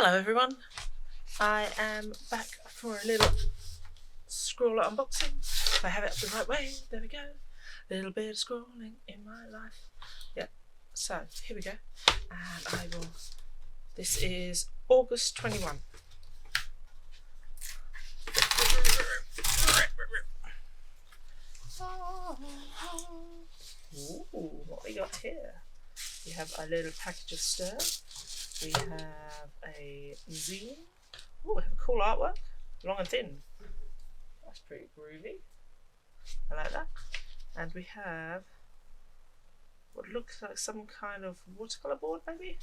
Hello everyone, I am back for a little Scrawlr unboxing. If I have it up the right way, there we go. A little bit of scrolling in my life. Yeah, so here we go. And I will, this is August 21. Ooh, what we got here? We have a little package of stir. We have a zine. Ooh, we have a cool artwork, long and thin. That's pretty groovy. I like that. And we have what looks like some kind of watercolor board, maybe.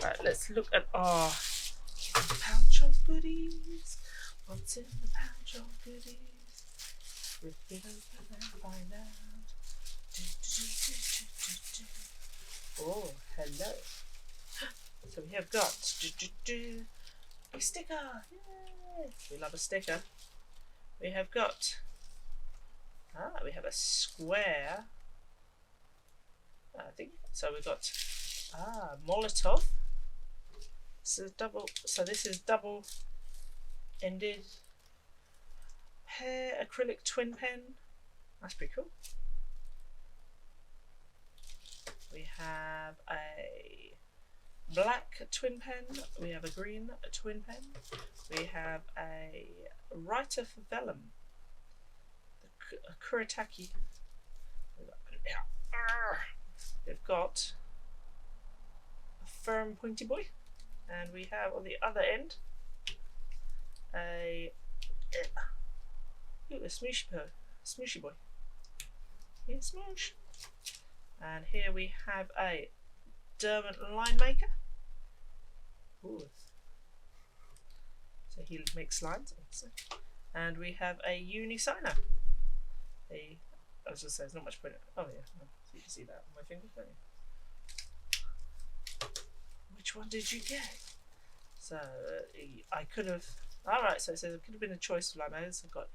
Right, let's look at our pouch of goodies. What's in the pouch of goodies? Rip it open and find out. Oh, hello. So we have got a sticker. Yay! We love a sticker. We have got we have a square. I think so. We've got Molotov. So double. So this is double-ended hair acrylic twin pen. That's pretty cool. We have a black twin pen, we have a green twin pen, we have a writer for vellum, the Kuretake. We've got a firm pointy boy, and we have on the other end a smooshy boy. Yeah, smoosh. And here we have a Derwent line maker. Ooh. So he makes lines. And we have a uni signer. I was just saying, there's not much point. Oh yeah, so you can see that on my finger, don't you? Which one did you get? So I could have. All right, so it says it could have been a choice of line makers. Could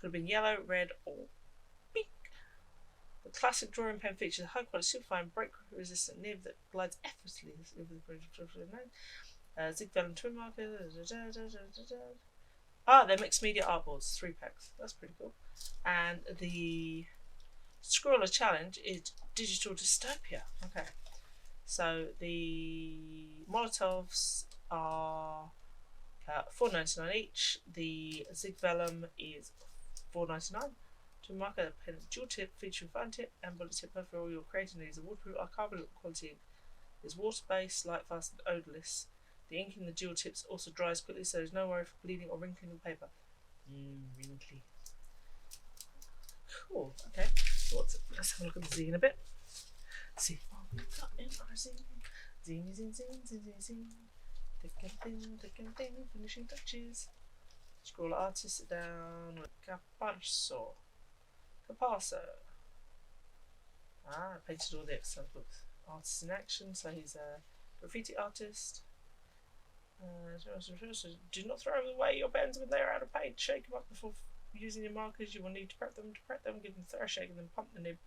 have been yellow, red, or pink. The classic drawing pen features a high quality, superfine, break resistant nib that glides effortlessly over the bridge of zig vellum twin marker. They're mixed media artboards, 3 packs. That's pretty cool. And the Scrawlr challenge is digital dystopia. Okay, so the Molotovs are $4.99 each. The zig vellum is $4.99. To marker the pen dual tip featuring fine tip and bullet tip for all your creating needs. The waterproof carbon quality is water based, light fast, and odorless. The ink in the dual tips also dries quickly, so there's no worry for bleeding or wrinkling the paper. Wrinkly. Cool. Okay. So let's have a look at the zine a bit. Let's see what we've got in our zine. Zine. Thick and thin, finishing touches. Scrawlr artist, sit down with Caparso. Painted all the extant books. Artist in action, so he's a graffiti artist. Do not throw away your pens when they are out of paint. Shake them up before using your markers. You will need to prep them. Give them a thorough shake and then pump the nib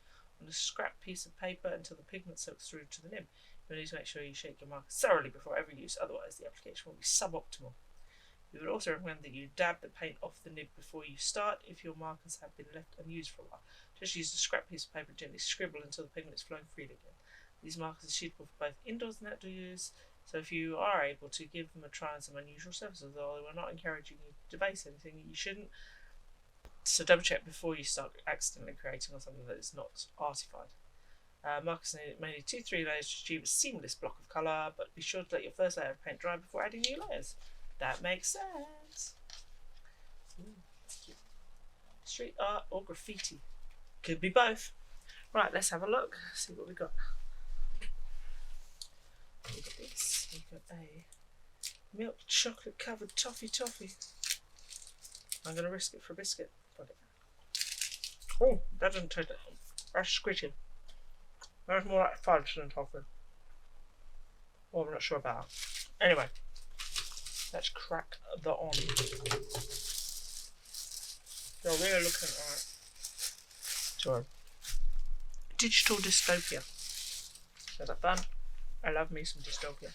on a scrap piece of paper until the pigment soaks through to the nib. You'll need to make sure you shake your markers thoroughly before every use, otherwise the application will be suboptimal. We would also recommend that you dab the paint off the nib before you start if your markers have been left unused for a while. Just use a scrap piece of paper and gently scribble until the pigment is flowing freely again. These markers are suitable for both indoors and outdoor use, so if you are able to give them a try on some unusual surfaces, although we're not encouraging you to debase anything, you shouldn't. So double check before you start accidentally creating on something that is not artified. Markers may need 2-3 layers to achieve a seamless block of colour, but be sure to let your first layer of paint dry before adding new layers. That makes sense. Street art or graffiti. Could be both. Right, let's have a look. See what we got. We've got this. We've got a milk chocolate covered toffee. I'm going to risk it for a biscuit. Oh, that doesn't taste it. That's squishy. That's more like fudge than toffee. Well, I'm not sure about that. Anyway. Let's crack the on. So we're looking at digital dystopia. So that fun? I love me some dystopia.